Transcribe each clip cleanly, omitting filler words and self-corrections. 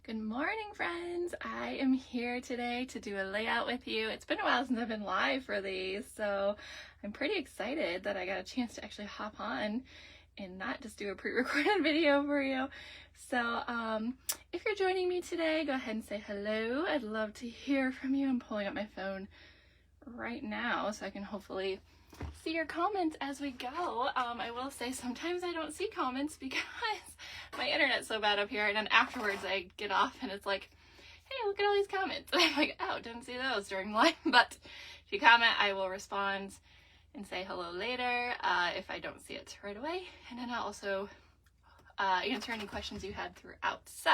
Good morning, friends. I am here today to do a layout with you. It's been a while since I've been live for these, so I'm pretty excited that I got a chance to actually hop on and not just do a pre-recorded video for you. So if you're joining me today, go ahead and say hello. I'd love to hear from you. I'm pulling up my phone right now so I can hopefully see your comments as we go. I will say sometimes I don't see comments because my internet's so bad up here, and then afterwards I get off and it's like, hey, look at all these comments. And I'm like, oh, didn't see those during live. But if you comment, I will respond and say hello later if I don't see it right away. And then I'll also answer any questions you had throughout. So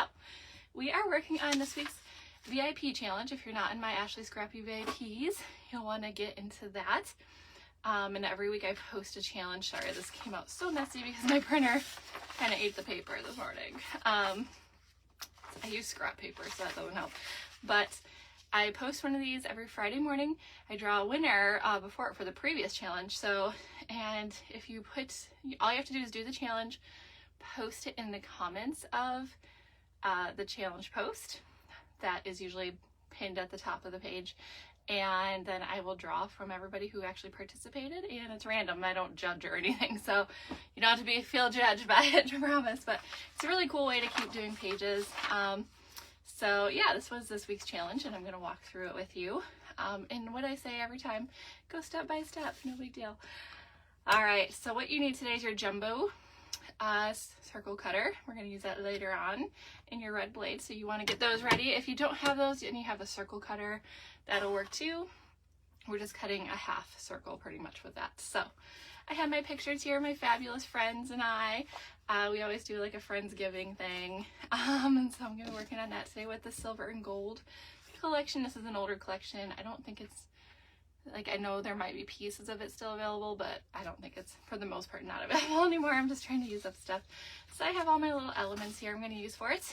we are working on this week's VIP challenge. If you're not in my Ashley Scrappy VIPs, you'll want to get into that. And every week I post a challenge. Sorry, this came out so messy because my printer kind of ate the paper this morning. I use scrap paper, so that doesn't help. But I post one of these every Friday morning. I draw a winner before for the previous challenge. So, and if you put, all you have to do is do the challenge, post it in the comments of the challenge post. That is usually pinned at the top of the page. And then I will draw from everybody who actually participated, and it's random. I don't judge or anything, so you don't have to feel judged by it, I promise. But it's a really cool way to keep doing pages. So yeah, this was this week's challenge, and I'm going to walk through it with you. And what I say every time, go step by step, no big deal. All right, so what you need today is your jumbo circle cutter. We're going to use that later on in your red blade, so you want to get those ready. If you don't have those and you have a circle cutter, that'll work too. We're just cutting a half circle pretty much with that. So I have my pictures here, my fabulous friends and I. We always do like a Friendsgiving thing, and so I'm going to be working on that today with the silver and gold collection. This is an older collection. I don't think it's, like, I know there might be pieces of it still available, but I don't think it's, for the most part, not available anymore. I'm just trying to use up stuff. So I have all my little elements here I'm going to use for it.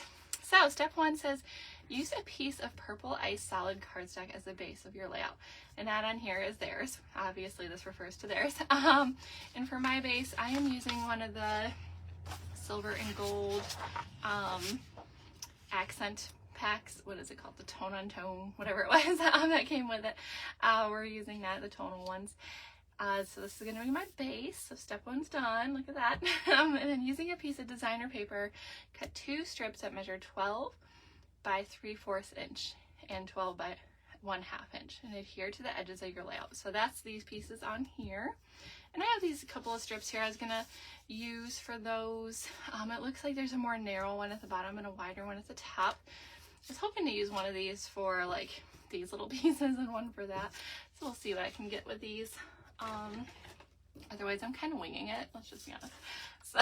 So step one says, use a piece of purple ice solid cardstock as the base of your layout. And that on here is theirs. Obviously this refers to theirs. And for my base, I am using one of the silver and gold accent packs. What is it called? The tone on tone, whatever it was that came with it. We're using that, the tonal ones. So this is going to be my base. So step one's done. Look at that. And then using a piece of designer paper, cut 2 strips that measure 12 by 3/4 inch and 12 by 1/2 inch, and adhere to the edges of your layout. So that's these pieces on here. And I have these couple of strips here I was going to use for those. It looks like there's a more narrow one at the bottom and a wider one at the top. I was hoping to use one of these for like these little pieces and one for that. So we'll see what I can get with these. Otherwise I'm kind of winging it, let's just be honest. So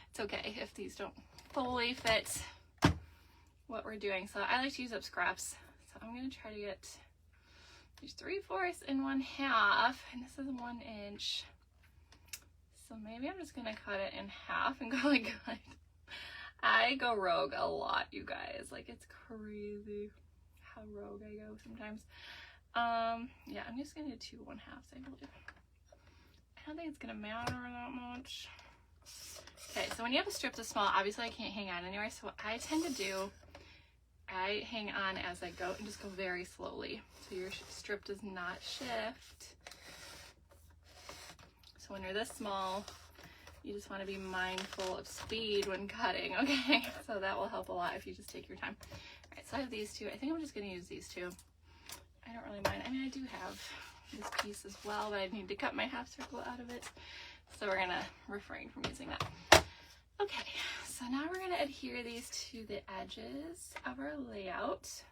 it's okay if these don't fully fit what we're doing. So I like to use up scraps. So I'm going to try to get these 3/4 and 1/2, and this is 1 inch. So maybe I'm just going to cut it in half and call it good. I go rogue a lot, you guys. Like, it's crazy how rogue I go sometimes. Yeah, I'm just gonna do 2 1/2s, I believe. I don't think it's gonna matter that much. Okay, so when you have a strip this small, obviously I can't hang on anywhere, so what I tend to do, I hang on as I go and just go very slowly, so your strip does not shift. So when you're this small, you just want to be mindful of speed when cutting, okay? So that will help a lot if you just take your time. All right, so I have these 2. I think I'm just going to use these 2. I don't really mind. I mean, I do have this piece as well, but I need to cut my half circle out of it. So we're going to refrain from using that. Okay, so now we're going to adhere these to the edges of our layout.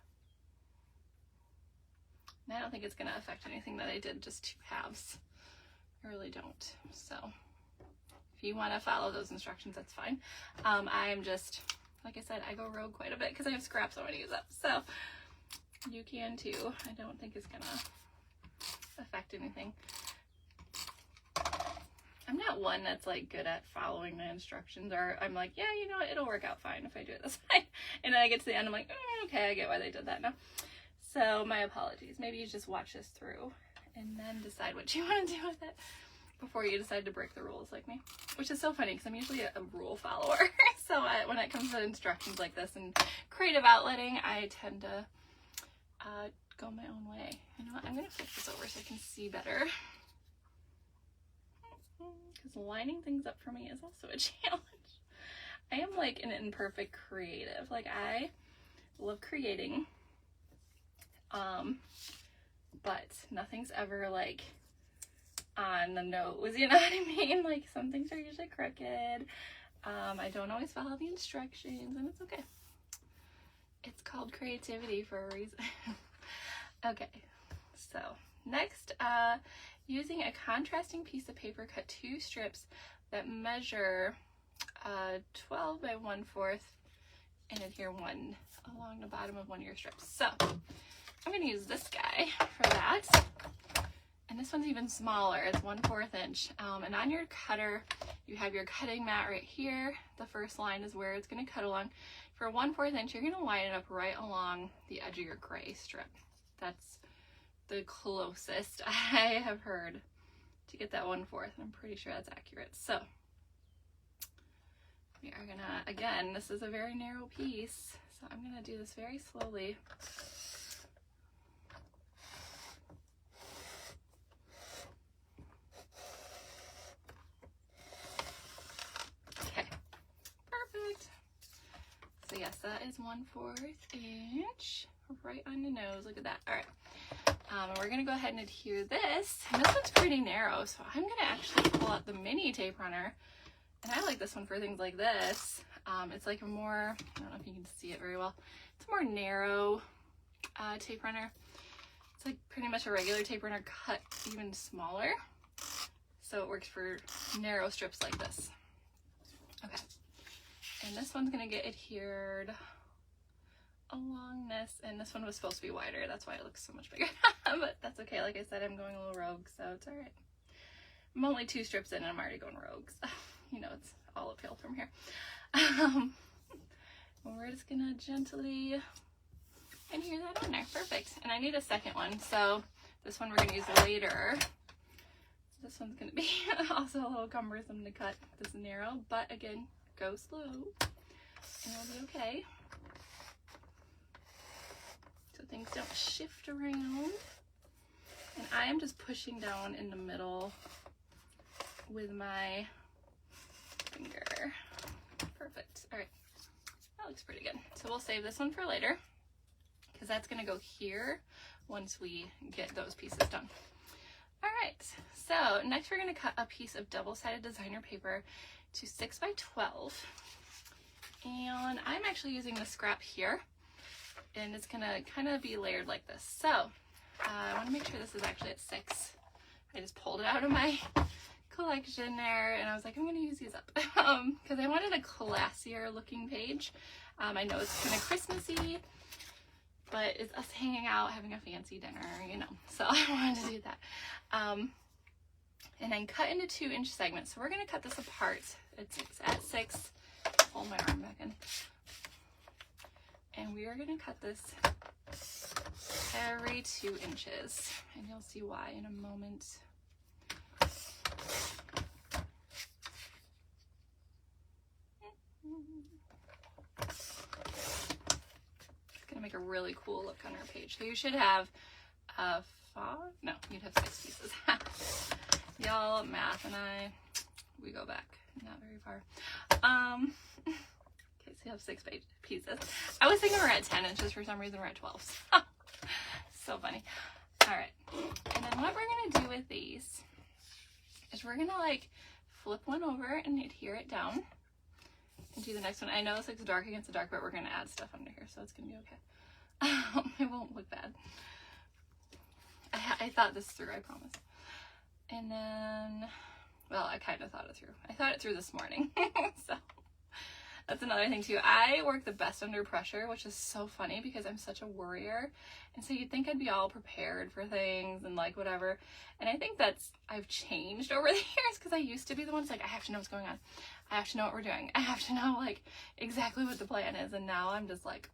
And I don't think it's going to affect anything that I did just 2 halves. I really don't. So if you want to follow those instructions, that's fine. I am just, like I said, I go rogue quite a bit because I have scraps I want to use up. So you can too. I don't think it's gonna affect anything. I'm not one that's like good at following the instructions, or I'm like, yeah, you know, it'll work out fine if I do it this way. And then I get to the end, I'm like, okay, I get why they did that now. So my apologies. Maybe you just watch this through and then decide what you want to do with it. before you decide to break the rules like me, which is so funny because I'm usually a rule follower. So when it comes to instructions like this and creative outletting, I tend to go my own way. You know what? I'm going to flip this over so I can see better. Because lining things up for me is also a challenge. I am like an imperfect creative. Like, I love creating, but nothing's ever like on the nose, you know what I mean? Like, some things are usually crooked. I don't always follow the instructions, and it's okay. It's called creativity for a reason. Okay, so next, using a contrasting piece of paper, cut 2 strips that measure 12 by 1/4 and adhere 1 along the bottom of one of your strips. So I'm going to use this guy for that. And this one's even smaller. It's 1/4 inch. And on your cutter, you have your cutting mat right here. The first line is where it's going to cut along. For 1/4 inch, you're going to line it up right along the edge of your gray strip. That's the closest I have heard to get that 1/4. And I'm pretty sure that's accurate. So we are going to, again, this is a very narrow piece. So I'm going to do this very slowly. So yes, that is 1/4 inch right on the nose. Look at that. All right. And we're going to go ahead and adhere this. And this one's pretty narrow, so I'm going to actually pull out the mini tape runner. And I like this one for things like this. It's like a more, I don't know if you can see it very well. It's a more narrow tape runner. It's like pretty much a regular tape runner cut even smaller. So it works for narrow strips like this. Okay. And this one's going to get adhered along this, and this one was supposed to be wider. That's why it looks so much bigger. But that's okay. Like I said, I'm going a little rogue, so it's all right. I'm only 2 strips in and I'm already going rogue. So, you know, it's all uphill from here. We're just going to gently adhere that on there. Perfect. And I need a second one. So this one we're going to use later. So this one's going to be also a little cumbersome to cut. This narrow, but again, go slow and it'll be okay. So things don't shift around. And I am just pushing down in the middle with my finger. Perfect. All right. That looks pretty good. So we'll save this one for later because that's going to go here once we get those pieces done. All right. So next we're going to cut a piece of double-sided designer paper to 6 by 12. And I'm actually using the scrap here. And it's going to kind of be layered like this. So I want to make sure this is actually at 6. I just pulled it out of my collection there, and I was like, I'm going to use these up because I wanted a classier looking page. I know it's kind of Christmassy, but it's us hanging out, having a fancy dinner, you know, so I wanted to do that. And then cut into 2-inch segments. So we're going to cut this apart. It's at 6. Pull my arm back in. And we are going to cut this every 2 inches. And you'll see why in a moment. It's going to make a really cool look on our page. So you should have 5, no, you'd have 6 pieces. Y'all, math and I, we go back not very far. Okay, so you have 6 pieces. I was thinking we're at 10 inches. For some reason we're at 12. So funny. All right. And then what we're going to do with these is we're going to like flip one over and adhere it down and do the next one. I know this looks dark against the dark, but we're going to add stuff under here, so it's going to be okay. It won't look bad. I thought this through, I promise. And then, well, I kind of thought it through. I thought it through this morning. So that's another thing too. I work the best under pressure, which is so funny because I'm such a worrier. And so you'd think I'd be all prepared for things and like whatever. And I think I've changed over the years because I used to be the one that's like, I have to know what's going on. I have to know what we're doing. I have to know like exactly what the plan is. And now I'm just like,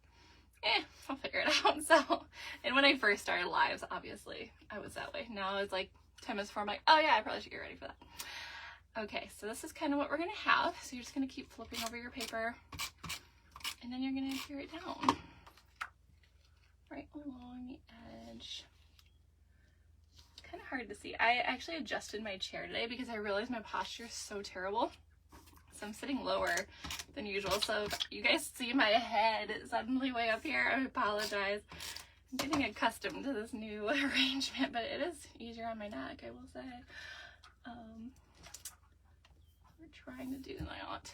I'll figure it out. So, and when I first started lives, obviously I was that way. Now it's like, 10 minutes before, I'm like, oh yeah, I probably should get ready for that. Okay, so this is kind of what we're gonna have. So you're just gonna keep flipping over your paper, and then you're gonna adhere it down right along the edge. Kind of hard to see. I actually adjusted my chair today because I realized my posture is so terrible. So I'm sitting lower than usual. So if you guys see my head suddenly way up here, I apologize. I'm getting accustomed to this new arrangement, but it is easier on my neck, I will say. We're trying to do that.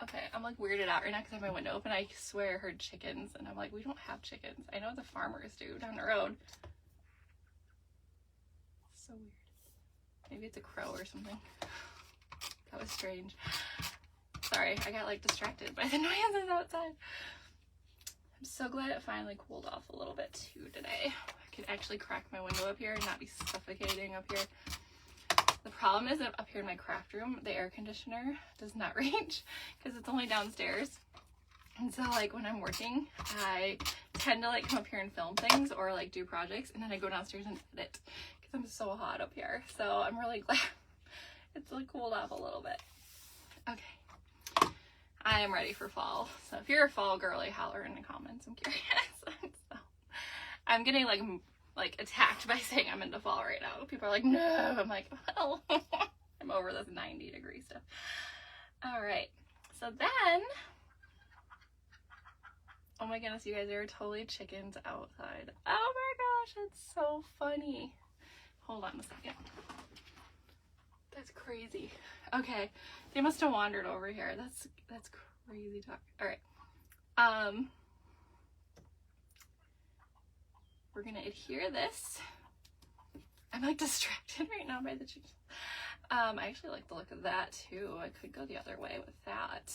Okay, I'm like weirded out right now because I have my window open. I swear I heard chickens, and I'm like, we don't have chickens. I know the farmers do down the road. So weird. Maybe it's a crow or something. That was strange. Sorry, I got like distracted by the noises outside. I'm so glad it finally cooled off a little bit too today. I could actually crack my window up here and not be suffocating up here. The problem is that up here in my craft room, the air conditioner does not reach because it's only downstairs. And so like when I'm working, I tend to like come up here and film things or like do projects, and then I go downstairs and edit because I'm so hot up here. So I'm really glad it's like cooled off a little bit. Okay, I am ready for fall. So if you're a fall girly, holler in the comments. I'm curious. So, I'm getting like attacked by saying I'm into fall right now. People are like, no. I'm like, well, I'm over this 90-degree stuff. All right, so then, oh my goodness, you guys, there are totally chickens outside. Oh my gosh, it's so funny. Hold on a second. That's crazy. Okay, they must have wandered over here. That's crazy talk. All right. We're gonna adhere this. I'm like distracted right now by the chickens. I actually like the look of that too. I could go the other way with that,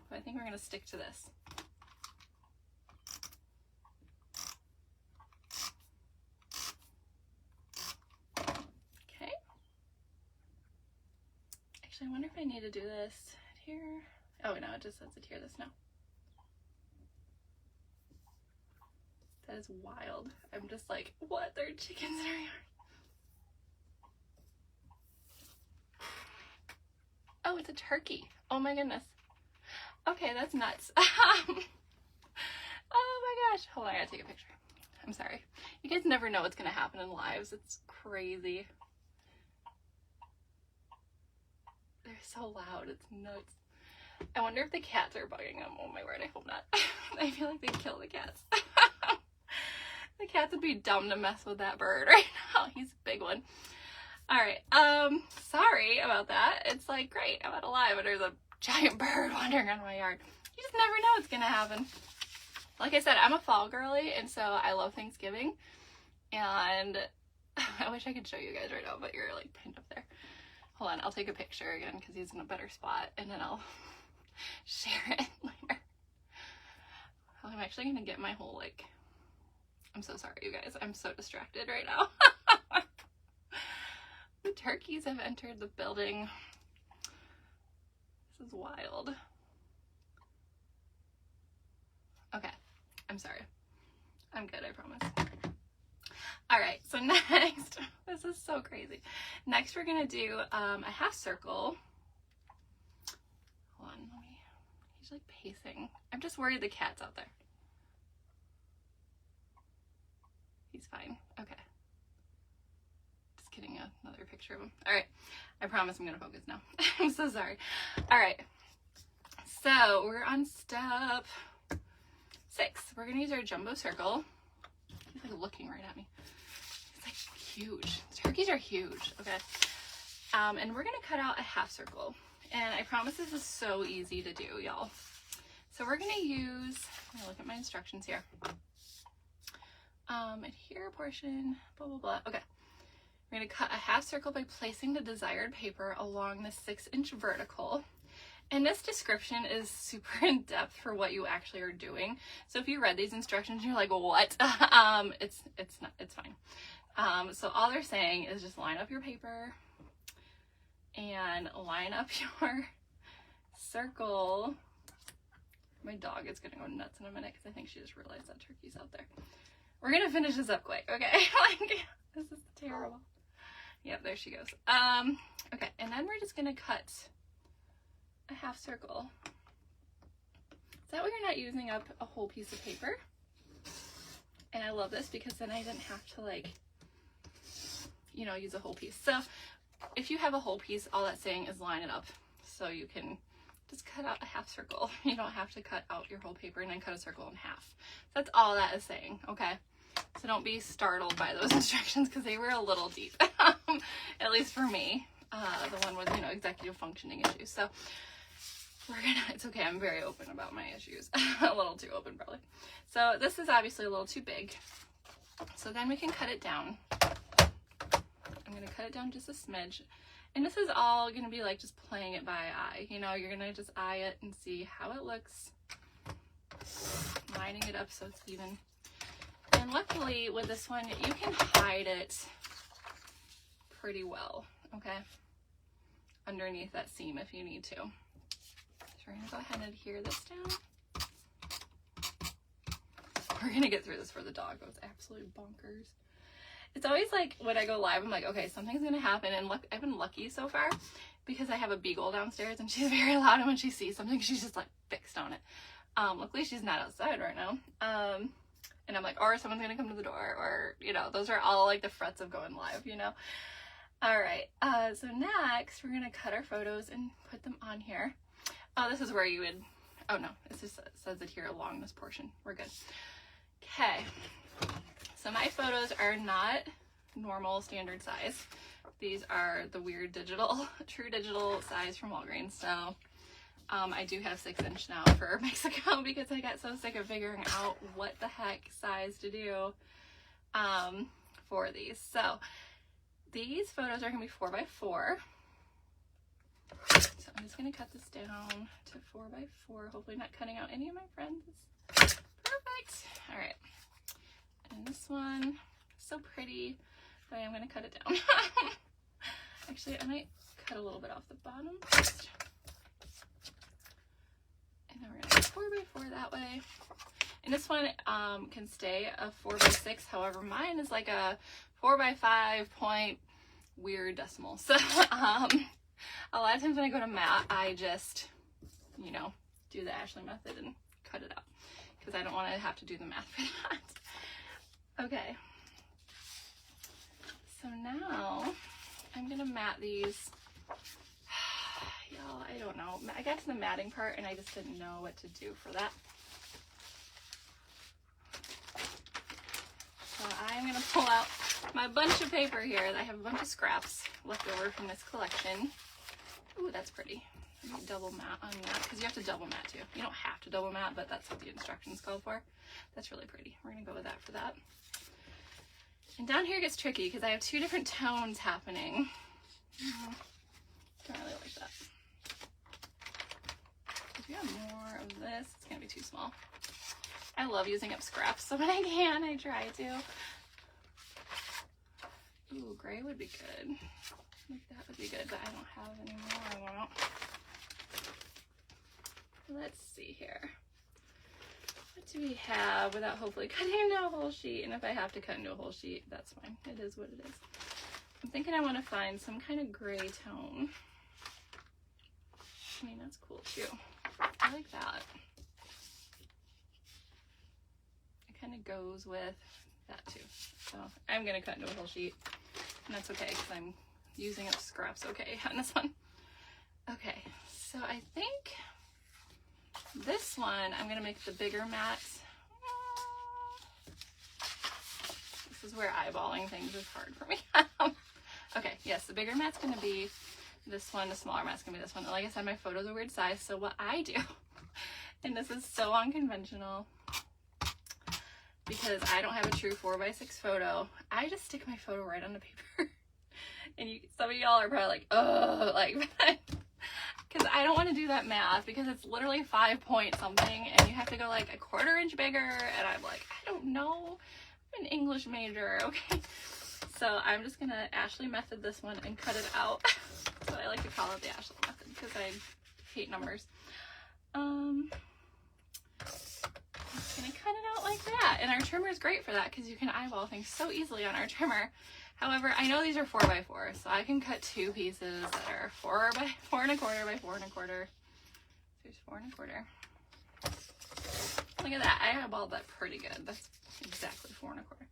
but I think we're gonna stick to this. Okay. Actually, I wonder if I need to do this adhere. Oh no, it just says adhere this now. That is wild. I'm just like, what? There are chickens in our yard. Oh, it's a turkey. Oh my goodness. Okay, that's nuts. Oh my gosh. Hold on, I gotta take a picture. I'm sorry. You guys never know what's gonna happen in lives. It's crazy. They're so loud. It's nuts. I wonder if the cats are bugging them. Oh my word, I hope not. I feel like they'd kill the cats. The cats would be dumb to mess with that bird right now. He's a big one. All right. Sorry about that. It's like, great, I'm out alive, but there's a giant bird wandering around my yard. You just never know what's gonna happen. Like I said, I'm a fall girly, and so I love Thanksgiving. And I wish I could show you guys right now, but you're like pinned up there. Hold on, I'll take a picture again because he's in a better spot, and then I'll share it later. I'm actually gonna get my whole like, I'm so sorry, you guys. I'm so distracted right now. The turkeys have entered the building. This is wild. Okay, I'm sorry. I'm good, I promise. All right, so next, this is so crazy. Next, we're gonna do a half circle. Hold on, he's like pacing. I'm just worried the cat's out there. He's fine. Okay. Just kidding. Another picture of him. All right. I promise I'm going to focus now. I'm so sorry. All right. So we're on step 6. We're going to use our jumbo circle. He's like looking right at me. He's like huge. Turkeys are huge. Okay. And we're going to cut out a half circle. And I promise this is so easy to do, y'all. So we're going to use, I'm going to look at my instructions here. Adhere portion, blah, blah, blah. Okay. We're going to cut a half circle by placing the desired paper along the 6-inch vertical. And this description is super in depth for what you actually are doing. So if you read these instructions, you're like, what? It's fine. So all they're saying is just line up your paper and line up your circle. My dog is going to go nuts in a minute because I think she just realized that turkey's out there. We're gonna finish this up quick, okay? Like, this is terrible. Yep, there she goes. Okay, and then we're just gonna cut a half circle. That way you're not using up a whole piece of paper. And I love this because then I didn't have to, like, you know, use a whole piece. So if you have a whole piece, all that's saying is line it up. So you can just cut out a half circle. You don't have to cut out your whole paper and then cut a circle in half. That's all that is saying, okay? So don't be startled by those instructions because they were a little deep, at least for me, the one with, you know, executive functioning issues. So we're gonna, it's okay, I'm very open about my issues. A little too open probably. So this is obviously a little too big. So then we can cut it down. I'm gonna cut it down just a smidge. And this is all gonna be like just playing it by eye. You know, you're gonna just eye it and see how it looks. Lining it up so it's even. And luckily with this one, you can hide it pretty well, okay? Underneath that seam if you need to. So we're gonna go ahead and adhere this down. We're gonna get through this for the dog. It was absolutely bonkers. It's always like when I go live, I'm like, okay, something's gonna happen. And look, I've been lucky so far because I have a beagle downstairs and she's very loud. And when she sees something, she's just like fixed on it. Luckily she's not outside right now. And I'm like, or someone's gonna come to the door, or, you know, those are all like the frets of going live, you know? All right, so next we're gonna cut our photos and put them on here. Oh, this is where you would, oh no, it just says it here along this portion. We're good. Okay, so my photos are not normal standard size. These are the weird digital, true digital size from Walgreens. So I do have 6" now for Mexico because I got so sick of figuring out what the heck size to do for these. So these photos are gonna be 4x4. So I'm just gonna cut this down to 4x4, hopefully not cutting out any of my friends. Perfect. All right. And this one, so pretty, but I am gonna cut it down. Actually, I might cut a little bit off the bottom first. And then we're gonna go 4x4 that way. And this one can stay a 4x6. However, mine is like a 4x5 point weird decimal. So a lot of times when I go to mat, I just, you know, do the Ashley method and cut it out because I don't want to have to do the math for that. Okay. So now I'm gonna mat these. Y'all, I don't know. I got to the matting part and I just didn't know what to do for that. So I'm gonna pull out my bunch of paper here. I have a bunch of scraps left over from this collection. Ooh, that's pretty. I need double mat on that because you have to double mat too. You don't have to double mat, but that's what the instructions call for. That's really pretty. We're gonna go with that for that. And down here it gets tricky because I have two different tones happening. Don't really like that. If you have more of this, it's gonna be too small. I love using up scraps, so when I can, I try to. Ooh, gray would be good. Like that would be good, but I don't have any more. I won't. Let's see here. What do we have without hopefully cutting into a whole sheet? And if I have to cut into a whole sheet, that's fine. It is what it is. I'm thinking I want to find some kind of gray tone. I mean, that's cool too. I like that. It kind of goes with that too. So I'm going to cut into a whole sheet. And that's okay because I'm using up scraps okay on this one. Okay, so I think this one I'm going to make the bigger mat. This is where eyeballing things is hard for me. Okay, yes, the bigger mat's going to be this one, the smaller mat's going to be this one. Like I said, my photos are weird size, so what I do, and this is so unconventional, because I don't have a true 4x6 photo, I just stick my photo right on the paper. And some of y'all are probably like, oh, like, because I don't want to do that math because it's literally 5 point something and you have to go like a 1/4 inch bigger. And I'm like, I don't know. I'm an English major, okay? So I'm just going to Ashley method this one and cut it out. So I like to call it the Ashley method because I hate numbers. Okay, And I cut it out like that. And our trimmer is great for that because you can eyeball things so easily on our trimmer. However, I know these are 4x4, so I can cut 2 pieces that are 4 by 4 1/4 by 4 1/4. There's 4 1/4. Look at that. I eyeballed that pretty good. That's exactly 4 1/4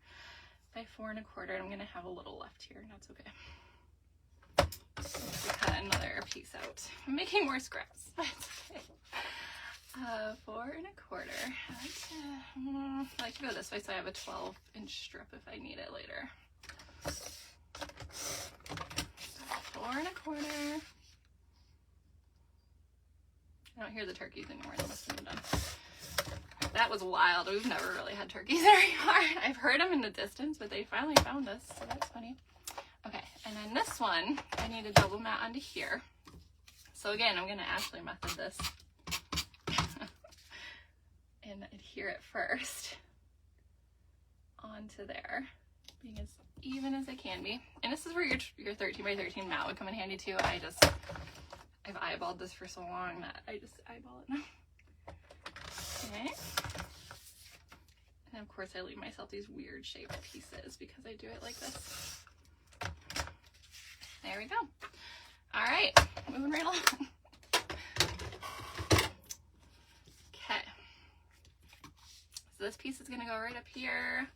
by 4 1/4. I'm gonna have a little left here, and that's okay. Let's cut another piece out. I'm making more scraps, but it's okay. 4 1/4. I like to go this way so I have a 12-inch strip if I need it later. 4 1/4. I don't hear the turkeys anymore. They must have been done. That was wild. We've never really had turkeys in our yard. I've heard them in the distance, but they finally found us, so that's funny. Okay, and then this one, I need a double mat onto here. So again, I'm going to Ashley method this and adhere it first onto there, being as even as it can be. And this is where your 13 by 13 mat would come in handy too. I've eyeballed this for so long that I just eyeball it now. Okay. And of course I leave myself these weird shaped pieces because I do it like this. There we go. All right, moving right along. Okay. So this piece is gonna go right up here.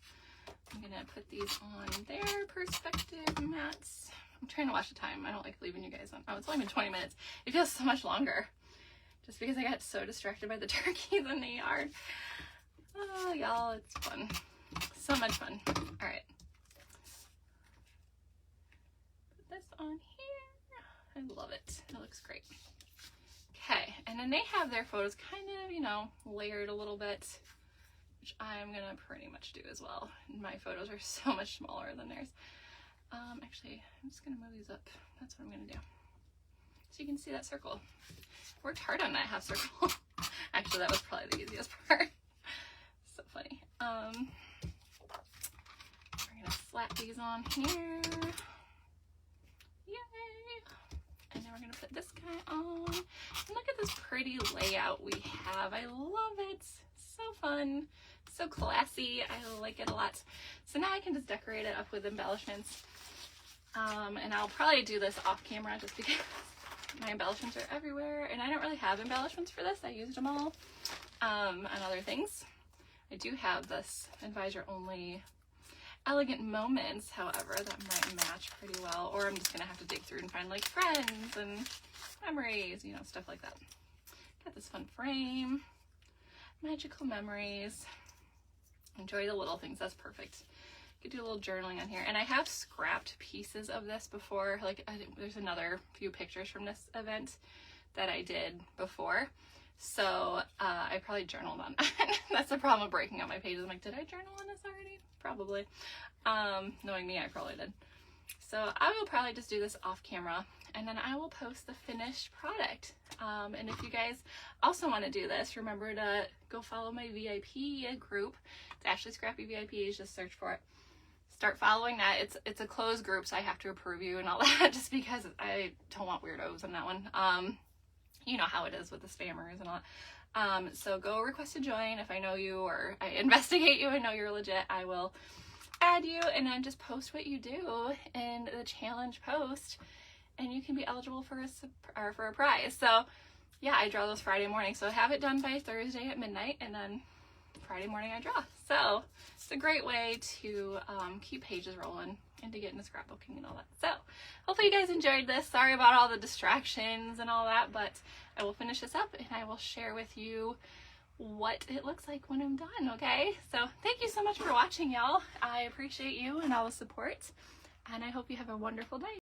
I'm gonna put these on their perspective mats. I'm trying to watch the time. I don't like leaving you guys on. Oh, it's only been 20 minutes. It feels so much longer just because I got so distracted by the turkeys in the yard. Oh, y'all, it's fun. So much fun. All right. Put this on here. I love it. It looks great. Okay, and then they have their photos kind of, you know, layered a little bit, which I'm gonna pretty much do as well. My photos are so much smaller than theirs. Actually, I'm just gonna move these up. That's what I'm gonna do. So you can see that circle. Worked hard on that half circle. Actually, that was probably the easiest part. So funny. We're gonna slap these on here. Yay! And then we're gonna put this guy on. And look at this pretty layout we have. I love it. So fun. So classy. I like it a lot. So now I can just decorate it up with embellishments. And I'll probably do this off camera just because my embellishments are everywhere. And I don't really have embellishments for this. I used them all on other things. I do have this advisor only elegant moments, however, that might match pretty well. Or I'm just going to have to dig through and find like friends and memories, you know, stuff like that. Got this fun frame. Magical memories. Enjoy the little things. That's perfect. You could do a little journaling on here. And I have scrapped pieces of this before. Like there's another few pictures from this event that I did before. So I probably journaled on that. That's the problem with breaking up my pages. I'm like, did I journal on this already? Probably. Knowing me, I probably did. So I will probably just do this off camera and then I will post the finished product. And if you guys also want to do this, remember to go follow my VIP group. It's Ashley Scrappy VIPs, just search for it. Start following that. It's a closed group, so I have to approve you and all that just because I don't want weirdos in that one. You know how it is with the spammers and all that. So go request to join. If I know you or I investigate you and know you're legit, I will add you and then just post what you do in the challenge post and you can be eligible for a prize. So yeah, I draw those Friday morning. So have it done by Thursday at midnight and then Friday morning I draw. So it's a great way to keep pages rolling and to get into scrapbooking and all that. So hopefully you guys enjoyed this. Sorry about all the distractions and all that, but I will finish this up and I will share with you what it looks like when I'm done, okay? So thank you so much for watching, y'all. I appreciate you and all the support, and I hope you have a wonderful day.